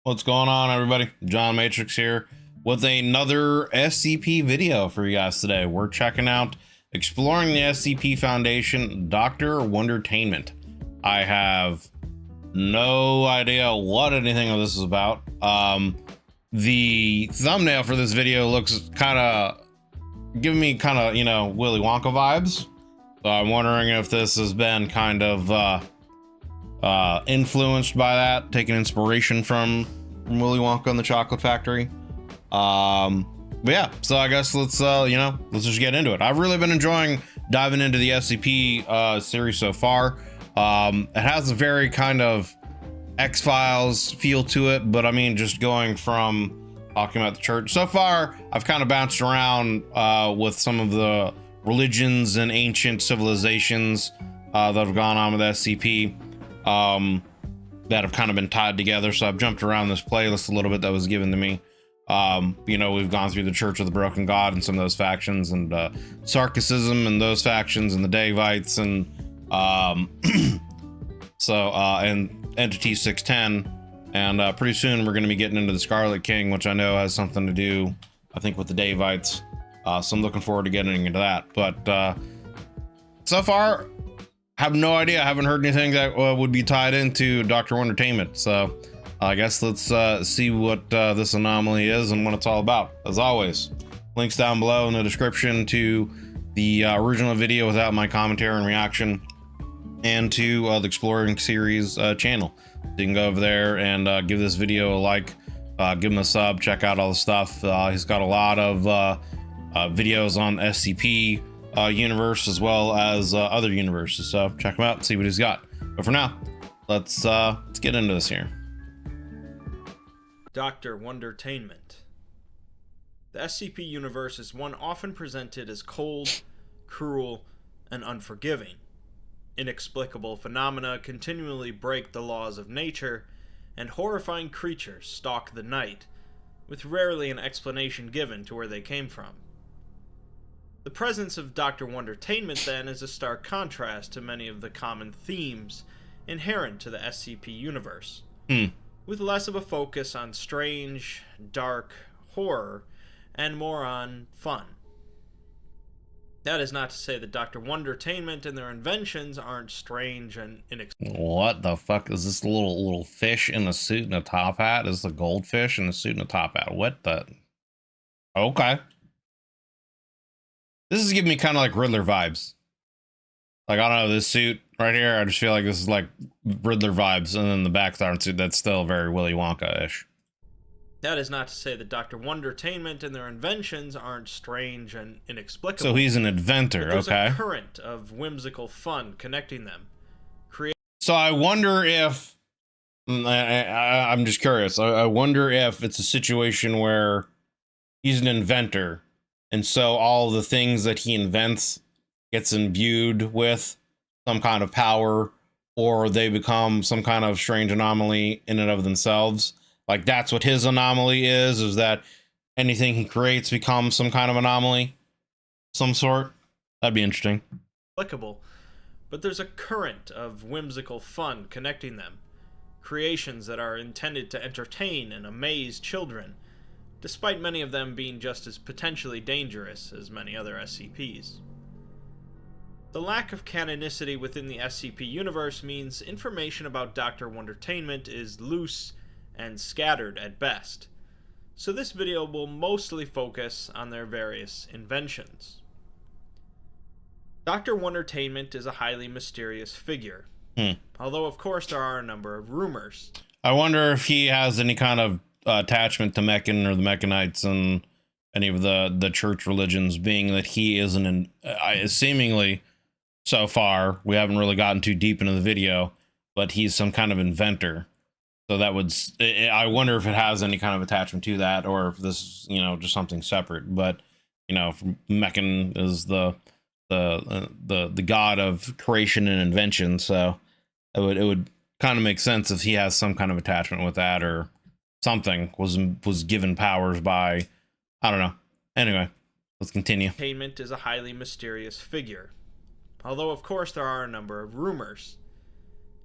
What's going on, everybody? John Matrix here with another SCP video for you guys today. We're checking out Exploring the SCP Foundation, Dr. Wondertainment. I have no idea what anything of this is about. The thumbnail for this video looks kind of giving me Willy Wonka vibes. So I'm wondering if this has been kind of influenced by that, taking inspiration from Willy Wonka and the Chocolate Factory. But yeah, so I guess let's just get into it. I've really been enjoying diving into the SCP series so far. It has a very kind of X-Files feel to it, but I mean, just going from talking about the church so far, I've kind of bounced around with some of the religions and ancient civilizations that have gone on with SCP. That have kind of been tied together. So I've jumped around this playlist a little bit that was given to me. We've gone through the Church of the Broken God and some of those factions, and Sarcasm and those factions, and the Davites, and and Entity 610. And pretty soon we're going to be getting into the Scarlet King, which I know has something to do, I think, with the Davites. So I'm looking forward to getting into that. But so far, have no idea. I haven't heard anything that would be tied into Dr. Wondertainment. So I guess let's see what this anomaly is and what it's all about. As always, links down below in the description to the original video without my commentary and reaction, and to the Exploring series channel. So you can go over there and give this video a like, give him a sub, check out all the stuff. He's got a lot of videos on SCP universe as well as other universes, so check him out and see what he's got. But for now, let's get into this here. Dr. Wondertainment. The SCP universe is one often presented as cold, cruel, and unforgiving. Inexplicable phenomena continually break the laws of nature, and horrifying creatures stalk the night, with rarely an explanation given to where they came from. The presence of Dr. Wondertainment, then, is a stark contrast to many of the common themes inherent to the SCP universe, with less of a focus on strange, dark, horror, and more on fun. That is not to say that Dr. Wondertainment and their inventions aren't strange and inexplicable. What the fuck is this little fish in a suit and a top hat? Is this a goldfish in a suit and a top hat? What the? Okay. This is giving me kind of like Riddler vibes. Like, I don't know, this suit right here, I just feel like this is like Riddler vibes, and then the background suit, that's still very Willy Wonka-ish. That is not to say that Dr. Wondertainment and their inventions aren't strange and inexplicable. So he's an inventor, there's okay. a current of whimsical fun connecting them. So I wonder if, I'm just curious, I wonder if it's a situation where he's an inventor, and so all the things that he invents gets imbued with some kind of power, or they become some kind of strange anomaly in and of themselves. Like, that's what his anomaly is that anything he creates becomes some kind of anomaly, some sort. That'd be interesting. Applicable, but there's a current of whimsical fun connecting them. Creations that are intended to entertain and amaze children, despite many of them being just as potentially dangerous as many other SCPs. The lack of canonicity within the SCP universe means information about Dr. Wondertainment is loose and scattered at best, so this video will mostly focus on their various inventions. Dr. Wondertainment is a highly mysterious figure, although of course there are a number of rumors. I wonder if he has any kind of attachment to Meccan or the Mechanites and any of the church religions, being that he is seemingly, so far, we haven't really gotten too deep into the video, but he's some kind of inventor. So that would, I wonder if it has any kind of attachment to that, or if this is, just something separate. But, Meccan is the god of creation and invention, so it would kind of make sense if he has some kind of attachment with that, or something was given powers by, I don't know. Anyway, let's continue. Wondertainment is a highly mysterious figure, although of course there are a number of rumors.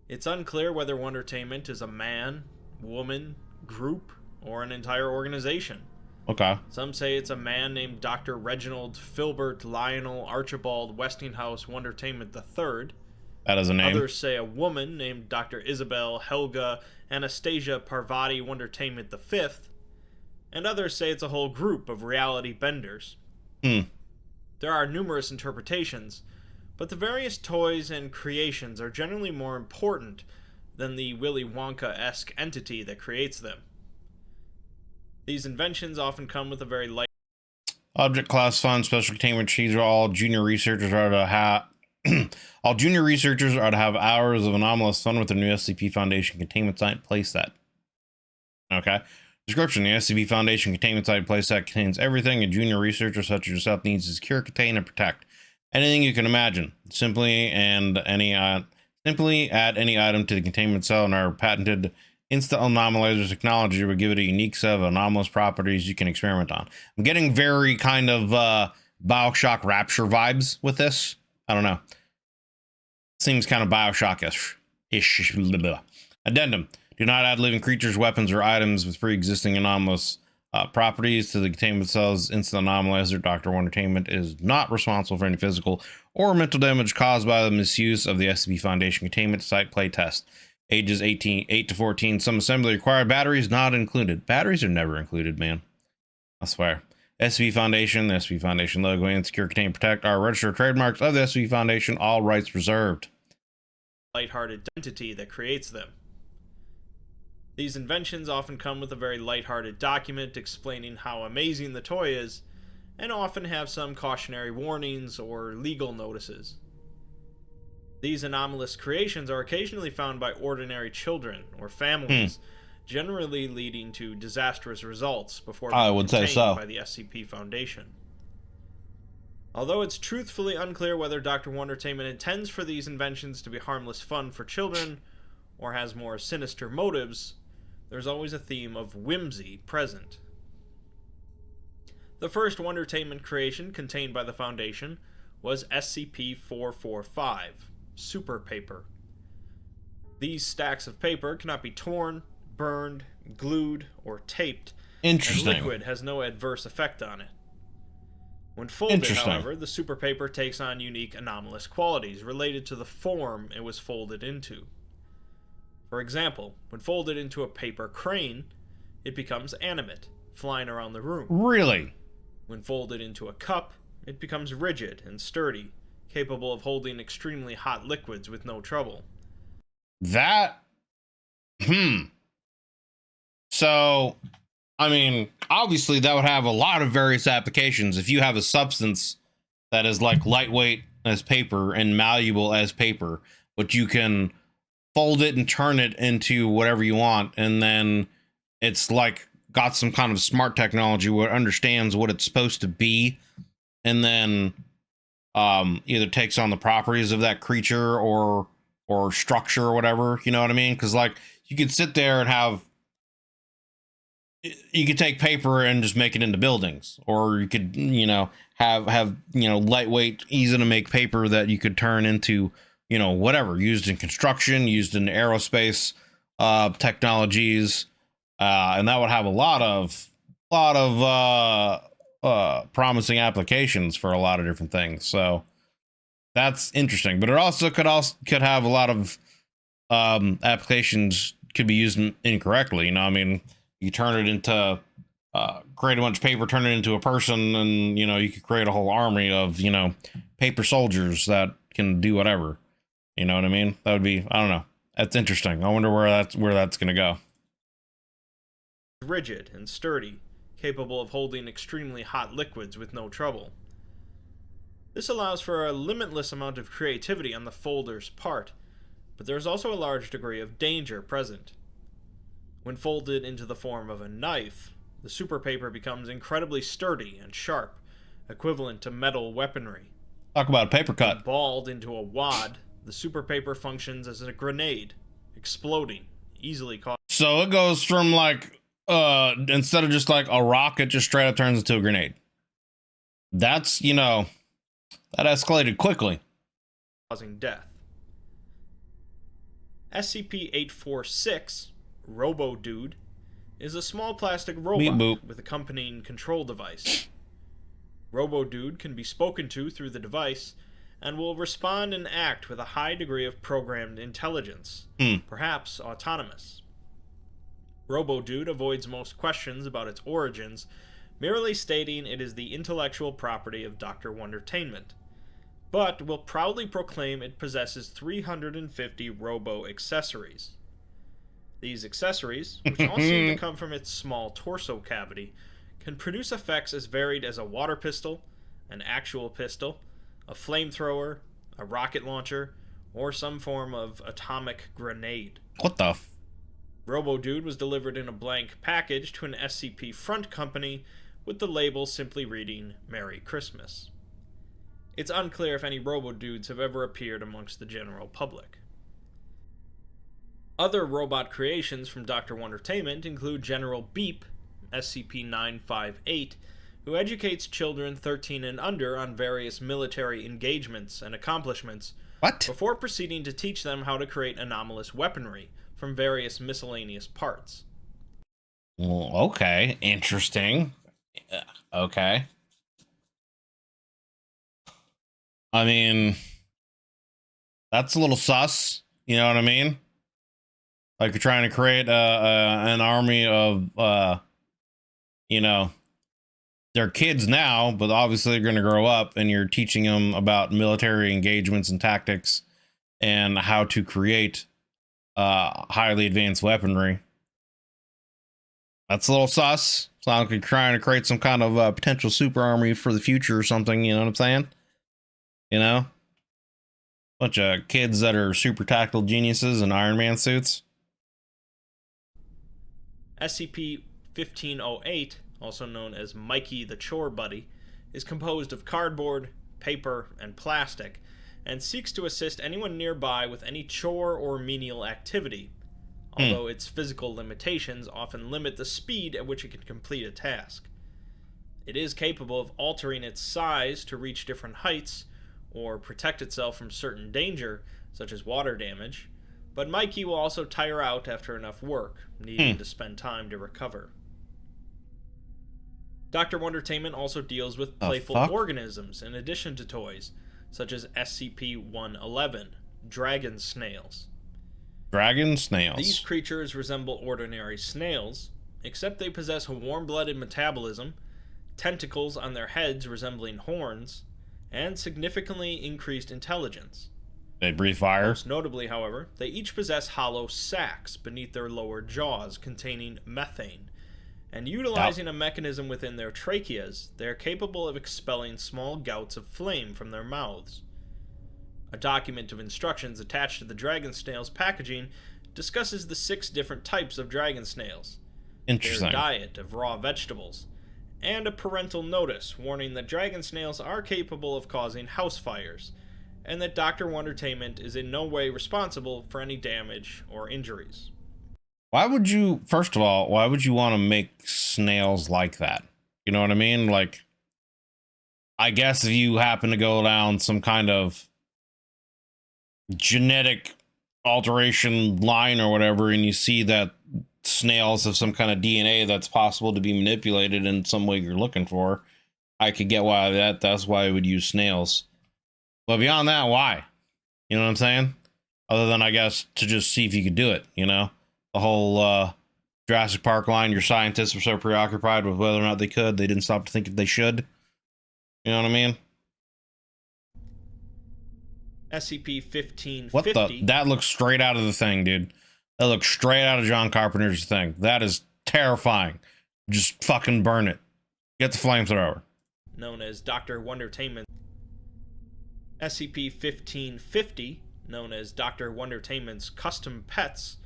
It's unclear whether Wondertainment is a man, woman, group, or an entire organization. Okay. Some say it's a man named Dr. Reginald Filbert Lionel Archibald Westinghouse Wondertainment III. That is a name. Others say a woman named Dr. Isabel Helga Anastasia Parvati Wondertainment V. And others say it's a whole group of reality benders. There are numerous interpretations, but the various toys and creations are generally more important than the Willy Wonka-esque entity that creates them. These inventions often come with a very light Object class fund, special containment procedure. All junior researchers are to have hours of anomalous fun with the new SCP Foundation containment site playset. Okay. Description: the SCP Foundation containment site playset contains everything a junior researcher such as yourself needs to secure, contain, and protect. Anything you can imagine. Simply add any item to the containment cell, and our patented instant anomalizer technology will give it a unique set of anomalous properties you can experiment on. I'm getting very kind of Bioshock Rapture vibes with this. I don't know. Seems kind of Bioshock-ish. Addendum: do not add living creatures, weapons, or items with pre-existing anomalous properties to the containment cell's instant anomalizer. Dr. Wondertainment is not responsible for any physical or mental damage caused by the misuse of the SCP Foundation containment site playtest. Ages 8 to 14. Some assembly required. Batteries not included. Batteries are never included, man. I swear. SCP Foundation, the SCP Foundation logo, and secure, contain, protect are registered trademarks of the SCP Foundation. All rights reserved. lighthearted entity that creates them. These inventions often come with a very lighthearted document explaining how amazing the toy is, and often have some cautionary warnings or legal notices. These anomalous creations are occasionally found by ordinary children or families, generally leading to disastrous results before being contained by the SCP Foundation. Although it's truthfully unclear whether Dr. Wondertainment intends for these inventions to be harmless fun for children, or has more sinister motives, there's always a theme of whimsy present. The first Wondertainment creation contained by the Foundation was SCP-445, Super Paper. These stacks of paper cannot be torn, burned, glued, or taped, and liquid has no adverse effect on it. When folded, however, the super paper takes on unique anomalous qualities related to the form it was folded into. For example, when folded into a paper crane, it becomes animate, flying around the room. Really? When folded into a cup, it becomes rigid and sturdy, capable of holding extremely hot liquids with no trouble. So, I mean, obviously that would have a lot of various applications. If you have a substance that is like lightweight as paper and malleable as paper, but you can fold it and turn it into whatever you want, and then it's like got some kind of smart technology where it understands what it's supposed to be, and then either takes on the properties of that creature or structure or whatever, you know what I mean? Because like you could sit there and you could take paper and just make it into buildings, or you could, you know, have you know, lightweight, easy to make paper that you could turn into, you know, whatever, used in construction, used in aerospace technologies, and that would have a lot of promising applications for a lot of different things. So that's interesting, but it also could have a lot of applications could be used incorrectly. You know, I mean, you turn it into create a bunch of paper, turn it into a person, and you know, you could create a whole army of, you know, paper soldiers that can do whatever. You know what I mean? That would be, I don't know. That's interesting. I wonder where that's going to go. Rigid and sturdy, capable of holding extremely hot liquids with no trouble. This allows for a limitless amount of creativity on the folder's part, but there's also a large degree of danger present. When folded into the form of a knife, the super paper becomes incredibly sturdy and sharp, equivalent to metal weaponry. Talk about a paper cut. When balled into a wad, the super paper functions as a grenade, exploding, easily caught. So it goes from like, instead of just like a rock, it just straight up turns into a grenade. That's, you know, that escalated quickly. Causing death. SCP-846, Robo-dude, is a small plastic Beep robot boop. with accompanying control device. Robo-dude can be spoken to through the device and will respond and act with a high degree of programmed intelligence, perhaps autonomous. Robo-dude avoids most questions about its origins, merely stating it is the intellectual property of Dr. Wondertainment, but will proudly proclaim it possesses 350 robo-accessories. These accessories, which all seem to come from its small torso cavity, can produce effects as varied as a water pistol, an actual pistol, a flamethrower, a rocket launcher, or some form of atomic grenade. What the f? Robo-dude was delivered in a blank package to an SCP front company with the label simply reading Merry Christmas. It's unclear if any Robo-dudes have ever appeared amongst the general public. Other robot creations from Dr. Wondertainment include General Beep, SCP-958, who educates children 13 and under on various military engagements and accomplishments before proceeding to teach them how to create anomalous weaponry from various miscellaneous parts. Well, okay, interesting. Okay. I mean, that's a little sus, you know what I mean? Like you're trying to create an army of, you know, they're kids now, but obviously they're going to grow up, and you're teaching them about military engagements and tactics and how to create highly advanced weaponry. That's a little sus. Sounds like you're trying to create some kind of potential super army for the future or something, you know what I'm saying? You know? Bunch of kids that are super tactical geniuses in Iron Man suits. SCP-1508, also known as Mikey the Chore Buddy, is composed of cardboard, paper, and plastic, and seeks to assist anyone nearby with any chore or menial activity, although its physical limitations often limit the speed at which it can complete a task. It is capable of altering its size to reach different heights, or protect itself from certain danger, such as water damage, but Mikey will also tire out after enough work, needing to spend time to recover. Dr. Wondertainment also deals with playful organisms in addition to toys, such as SCP-111, dragon snails. Dragon snails. These creatures resemble ordinary snails, except they possess a warm-blooded metabolism, tentacles on their heads resembling horns, and significantly increased intelligence. They breathe fire. Most notably, however, they each possess hollow sacs beneath their lower jaws containing methane, and utilizing a mechanism within their tracheas, they are capable of expelling small gouts of flame from their mouths. A document of instructions attached to the dragon snail's packaging discusses the 6 different types of dragon snails, Interesting. their diet of raw vegetables, and a parental notice warning that dragon snails are capable of causing house fires, and that Dr. Wondertainment is in no way responsible for any damage or injuries. Why would you, first of all, why would you want to make snails like that? You know what I mean? Like, I guess if you happen to go down some kind of genetic alteration line or whatever, and you see that snails have some kind of DNA that's possible to be manipulated in some way you're looking for, I could get why that's why I would use snails. But beyond that, why? You know what I'm saying? Other than, I guess, to just see if you could do it, you know? The whole Jurassic Park line, your scientists were so preoccupied with whether or not they could, they didn't stop to think if they should. You know what I mean? SCP-1550... What the? That looks straight out of the thing, dude. That looks straight out of John Carpenter's thing. That is terrifying. Just fucking burn it. Get the flamethrower. known as Dr. Wondertainment. SCP-1550, known as Dr. Wondertainment's custom pets,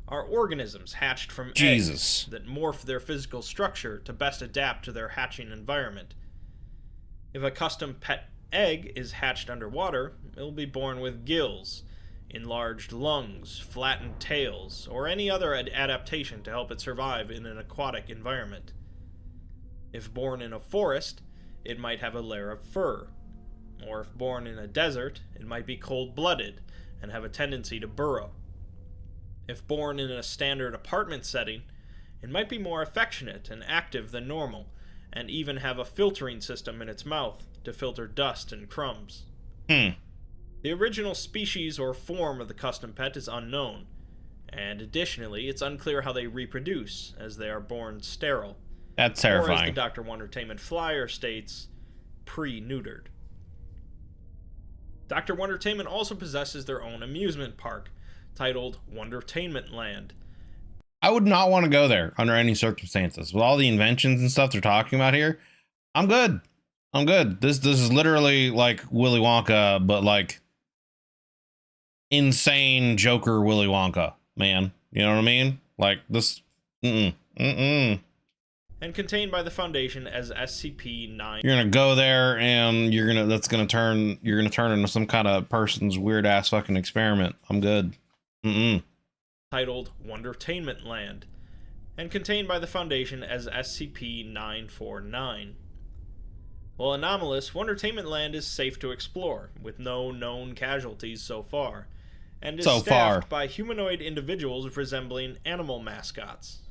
are organisms hatched from eggs that morph their physical structure to best adapt to their hatching environment. If a custom pet egg is hatched underwater, it will be born with gills, enlarged lungs, flattened tails, or any other adaptation to help it survive in an aquatic environment. If born in a forest, it might have a layer of fur, or if born in a desert, it might be cold-blooded and have a tendency to burrow. If born in a standard apartment setting, It might be more affectionate and active than normal, and even have a filtering system in its mouth to filter dust and crumbs. The original species or form of the custom pet is unknown, and additionally, it's unclear how they reproduce, as they are born sterile. That's terrifying. Or as the Dr. Wondertainment flyer states, pre-neutered. Dr. Wondertainment also possesses their own amusement park, titled Wondertainment Land. I would not want to go there under any circumstances. With all the inventions and stuff they're talking about here, I'm good. I'm good. This is literally like Willy Wonka, but like insane Joker Willy Wonka, man. You know what I mean? Like this. And contained by the Foundation as SCP-9. You're gonna go there and you're gonna turn into some kind of person's weird ass fucking experiment. I'm good. Titled Wondertainment Land, and contained by the Foundation as SCP-949. While anomalous, Wondertainment Land is safe to explore, with no known casualties so far, and is staffed by humanoid individuals resembling animal mascots.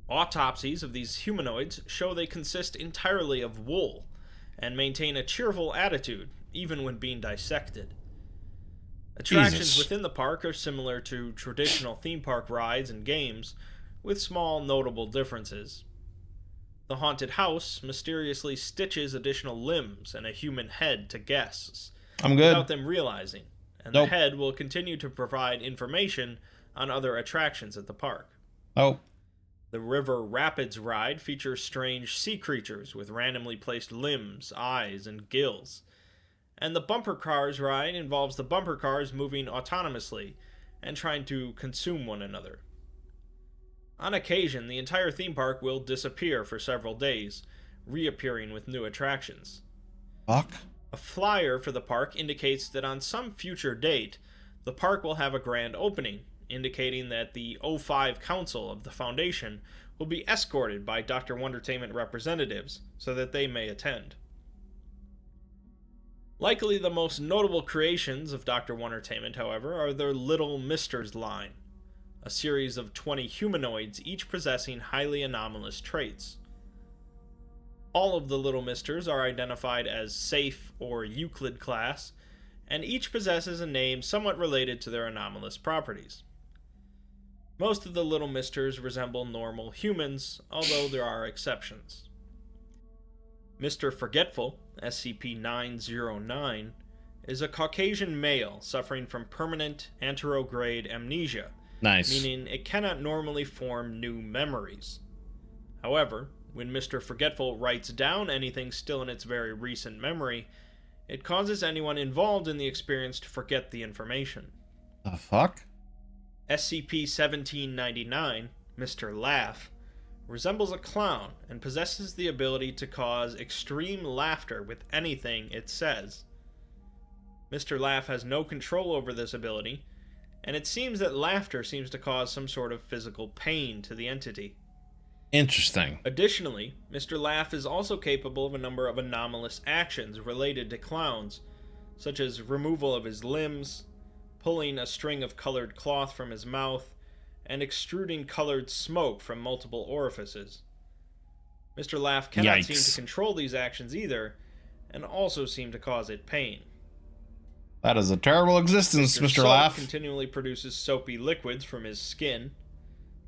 Autopsies of these humanoids show they consist entirely of wool, and maintain a cheerful attitude, even when being dissected. Attractions within the park are similar to traditional theme park rides and games, with small notable differences. The haunted house mysteriously stitches additional limbs and a human head to guests, without them realizing, and the head will continue to provide information on other attractions at the park. The River Rapids ride features strange sea creatures with randomly placed limbs, eyes, and gills. And the Bumper Cars ride involves the bumper cars moving autonomously and trying to consume one another. On occasion, the entire theme park will disappear for several days, reappearing with new attractions. A flyer for the park indicates that on some future date, the park will have a grand opening, indicating that the 05 Council of the Foundation will be escorted by Dr. Wondertainment representatives so that they may attend. Likely the most notable creations of Dr. Wondertainment, however, are their Little Misters line, a series of 20 humanoids each possessing highly anomalous traits. All of the Little Misters are identified as safe or Euclid class, and each possesses a name somewhat related to their anomalous properties. Most of the Little Misters resemble normal humans, although there are exceptions. Mr. Forgetful, SCP-909, is a Caucasian male suffering from permanent anterograde amnesia, meaning it cannot normally form new memories. However, when Mr. Forgetful writes down anything still in its very recent memory, it causes anyone involved in the experience to forget the information. The fuck? SCP-1799, Mr. Laugh, resembles a clown and possesses the ability to cause extreme laughter with anything it says. Mr. Laugh has no control over this ability, and it seems that laughter seems to cause some sort of physical pain to the entity. Interesting. Additionally, Mr. Laugh is also capable of a number of anomalous actions related to clowns, such as removal of his limbs, pulling a string of colored cloth from his mouth, and extruding colored smoke from multiple orifices. Mr. Laugh cannot seem to control these actions either, and also seem to cause it pain. That is a terrible existence, Mr. Laugh. Continually produces soapy liquids from his skin.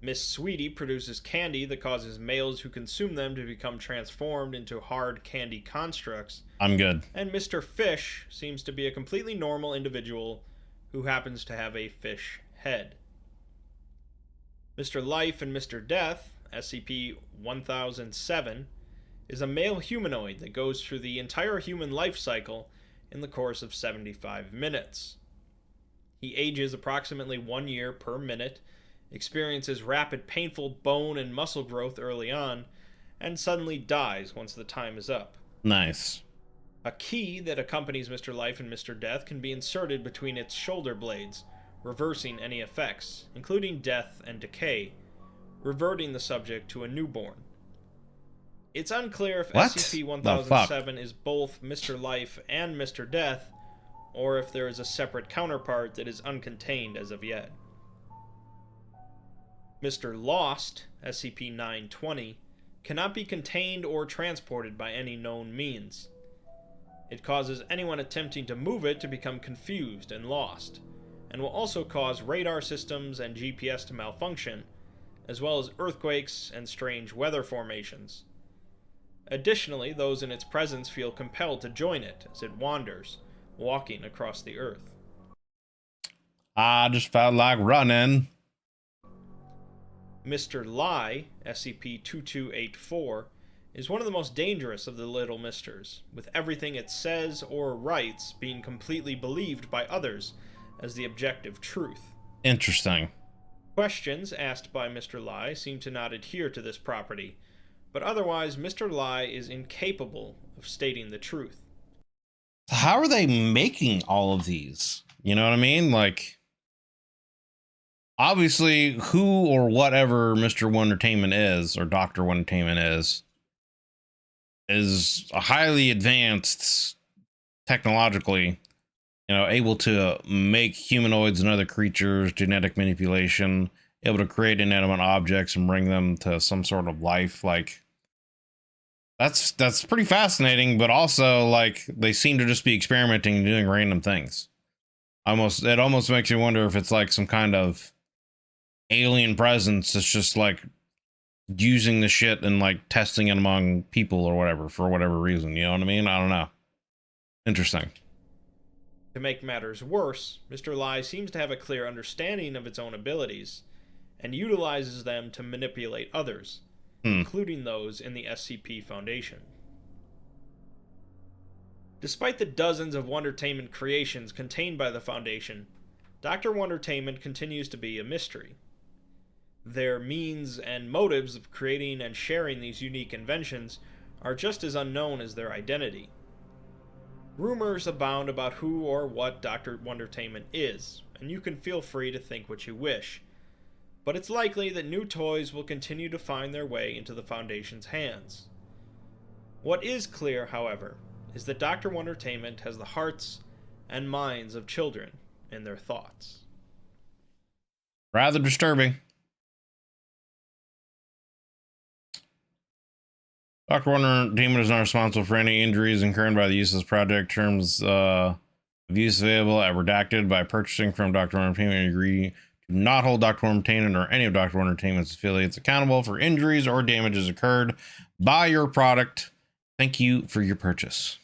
Miss Sweetie produces candy that causes males who consume them to become transformed into hard candy constructs. I'm good. And Mr. Fish seems to be a completely normal individual who happens to have a fish head. Mr. Life and Mr. Death, SCP-1007, is a male humanoid that goes through the entire human life cycle in the course of 75 minutes. He ages approximately 1 year per minute, experiences rapid painful bone and muscle growth early on, and suddenly dies once the time is up. Nice. A key that accompanies Mr. Life and Mr. Death can be inserted between its shoulder blades, reversing any effects, including death and decay, reverting the subject to a newborn. It's unclear if SCP-1007 is both Mr. Life and Mr. Death, or if there is a separate counterpart that is uncontained as of yet. Mr. Lost, SCP-920, cannot be contained or transported by any known means. It causes anyone attempting to move it to become confused and lost, and will also cause radar systems and GPS to malfunction, as well as earthquakes and strange weather formations. Additionally, those in its presence feel compelled to join it as it wanders, walking across the earth. I just felt like running. Mr. Lie, SCP-2284, is one of the most dangerous of the Little Misters, with everything it says or writes being completely believed by others as the objective truth. Interesting. Questions asked by Mr. Lie seem to not adhere to this property, but otherwise Mr. Lie is incapable of stating the truth. How are they making all of these? You know what I mean? Like, obviously, who or whatever Mr. Wondertainment is, or Dr. Wondertainment is a highly advanced technologically, able to make humanoids and other creatures, genetic manipulation, able to create inanimate objects and bring them to some sort of life. Like, that's pretty fascinating, but also, like, they seem to just be experimenting and doing random things. It almost makes you wonder if it's like some kind of alien presence that's just like using the shit and like testing it among people or whatever for whatever reason. You know what I mean? I don't know. Interesting. To make matters worse, Mr. Lie seems to have a clear understanding of its own abilities and utilizes them to manipulate others, including those in the SCP Foundation. Despite the dozens of Wondertainment creations contained by the Foundation, Dr. Wondertainment continues to be a mystery. Their means and motives of creating and sharing these unique inventions are just as unknown as their identity. Rumors abound about who or what Dr. Wondertainment is, and you can feel free to think what you wish, but it's likely that new toys will continue to find their way into the Foundation's hands. What is clear, however, is that Dr. Wondertainment has the hearts and minds of children in their thoughts. Rather disturbing. Dr. Wondertainment is not responsible for any injuries incurred by the use of this project. Terms of use available at redacted. By purchasing from Dr. Wondertainment, you agree to not hold Dr. Wondertainment or any of Dr. Wondertainment's affiliates accountable for injuries or damages occurred by your product. Thank you for your purchase.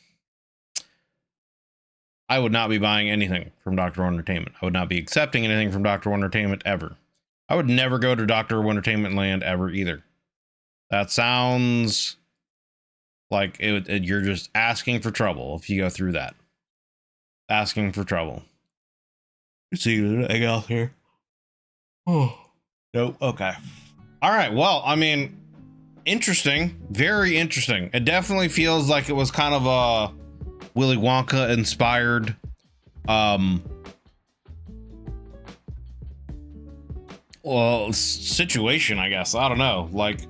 I would not be buying anything from Dr. Wondertainment. I would not be accepting anything from Dr. Wondertainment ever. I would never go to Dr. Wondertainment Land ever either. That sounds like you're just asking for trouble if you go through that. Asking for trouble. You see anything else here? Oh, nope. Okay. All right. Well, I mean, interesting. Very interesting. It definitely feels like it was kind of a Willy Wonka inspired situation, I guess. I don't know. Like,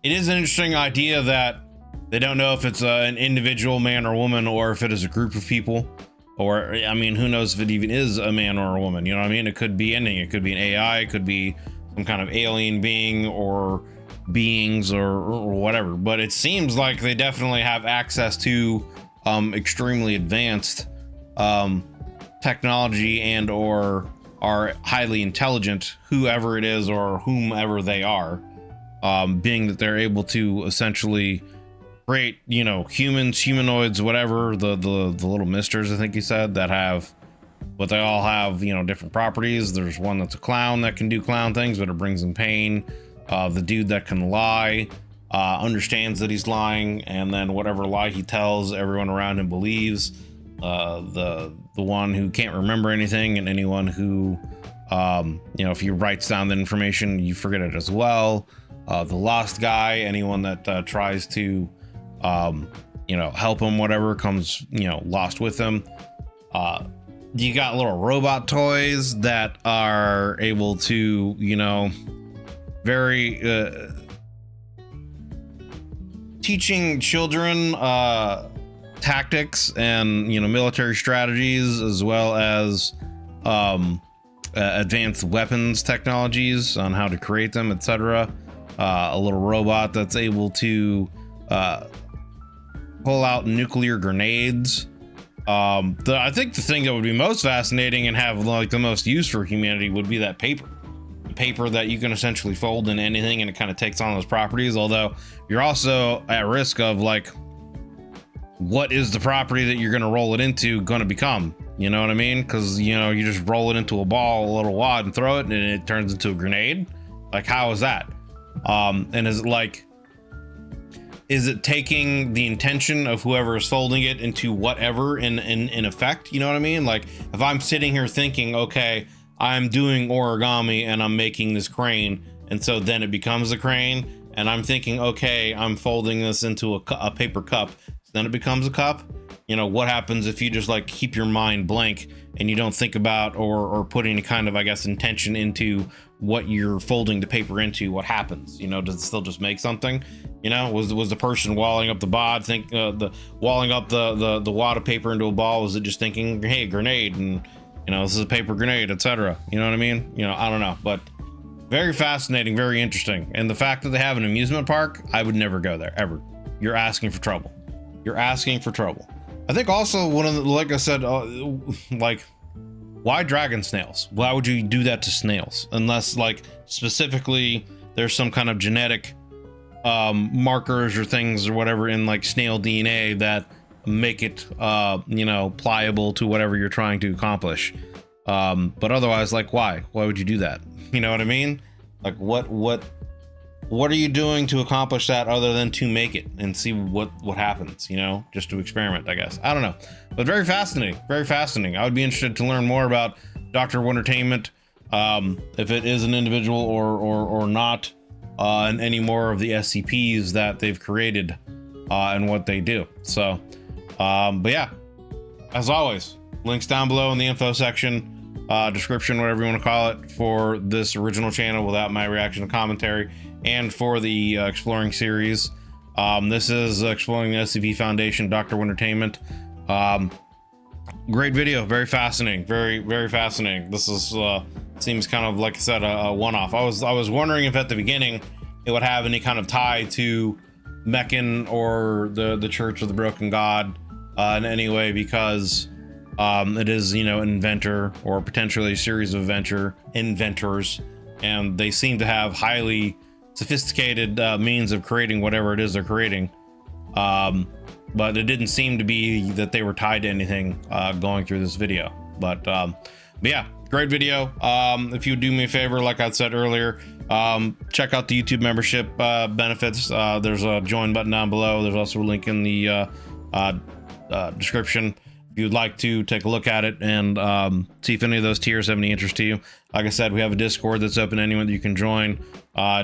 it is an interesting idea that they don't know if it's an individual man or woman or if it is a group of people, or, I mean, who knows if it even is a man or a woman. You know what I mean? It could be anything. It could be an AI, it could be some kind of alien being or beings or whatever, but it seems like they definitely have access to extremely advanced technology and or are highly intelligent, whoever it is or whomever they are, being that they're able to essentially create, humans, humanoids, whatever, the little misters, I think you said, that have what they all have, different properties. There's one that's a clown that can do clown things, but it brings them pain. The dude that can lie understands that he's lying, and then whatever lie he tells, everyone around him believes. The one who can't remember anything, and anyone who, if he writes down the information, you forget it as well. The lost guy, anyone that tries to, help him, whatever, comes, lost with him. You got little robot toys that are able to, very teaching children tactics and military strategies, as well as advanced weapons technologies on how to create them, etc. A little robot that's able to pull out nuclear grenades. I think the thing that would be most fascinating and have like the most use for humanity would be that paper. Paper that you can essentially fold in anything and it kind of takes on those properties, although you're also at risk of like, what is the property that you're going to roll it into going to become? You know what I mean? Because, you know, you just roll it into a ball, a little wad, and throw it and it turns into a grenade. Like, how is that? And is it like, is it taking the intention of whoever is folding it into whatever in effect? You know what I mean? Like, if I'm sitting here thinking, okay, I'm doing origami and I'm making this crane, and so then it becomes a crane, and I'm thinking, okay, I'm folding this into a paper cup, so then it becomes a cup. You know, what happens if you just like keep your mind blank and you don't think about or put any kind of, I guess, intention into what you're folding the paper into? What happens? You know, does it still just make something? You know, was the person walling up the bod walling up the wad of paper into a ball? Was it just thinking, hey, grenade, and you know, this is a paper grenade, etc.? You know what I mean? You know, I don't know, but very fascinating, very interesting. And the fact that they have an amusement park, I would never go there ever. You're asking for trouble. You're asking for trouble. I think also one of the, like I said, like, why dragon snails? Why would you do that to snails? Unless like specifically there's some kind of genetic markers or things or whatever in like snail DNA that make it you know, pliable to whatever you're trying to accomplish. But otherwise, like, why would you do that? You know what I mean? Like, what are you doing to accomplish that other than to make it and see what happens, you know, just to experiment, I guess. I don't know, but very fascinating, very fascinating. I would be interested to learn more about Dr. Wondertainment, if it is an individual or not, and any more of the SCPs that they've created, and what they do. So, but yeah, as always, links down below in the info section, description, whatever you want to call it, for this original channel without my reaction and commentary, and for the exploring series. This is exploring the SCP Foundation, Dr. Wondertainment. Great video, very fascinating, very fascinating. This is seems kind of, like I said, a one-off. I was wondering if at the beginning it would have any kind of tie to Meccan or the Church of the Broken God in any way, because it is, you know, an inventor or potentially a series of inventors, and they seem to have highly sophisticated means of creating whatever it is they're creating, but it didn't seem to be that they were tied to anything going through this video. But yeah, great video. If you would do me a favor, like I said earlier, check out the YouTube membership benefits. There's a join button down below. There's also a link in the description if you'd like to take a look at it and see if any of those tiers have any interest to you. Like I said, we have a Discord that's open to anyone that you can join,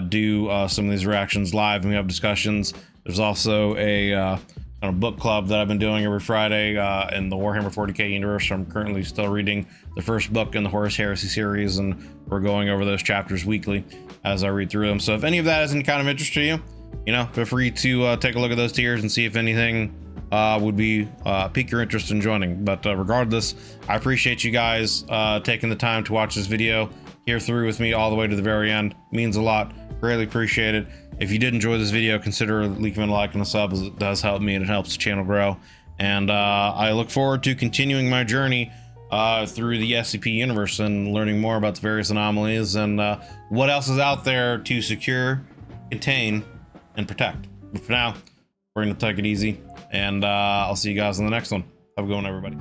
do some of these reactions live, and we have discussions. There's also a kind of book club that I've been doing every Friday in the Warhammer 40k universe. I'm currently still reading the first book in the Horus Heresy series, and we're going over those chapters weekly as I read through them. So if any of that has any kind of interest to you, you know, feel free to take a look at those tiers and see if anything would be pique your interest in joining. But regardless, I appreciate you guys taking the time to watch this video here through with me all the way to the very end. It means a lot. Greatly appreciate it. If you did enjoy this video, consider leaving a like and a sub, as it does help me and it helps the channel grow. And I look forward to continuing my journey through the SCP universe and learning more about the various anomalies and what else is out there to secure, contain, and protect. But for now, we're going to take it easy, and I'll see you guys in the next one. Have a good one, everybody.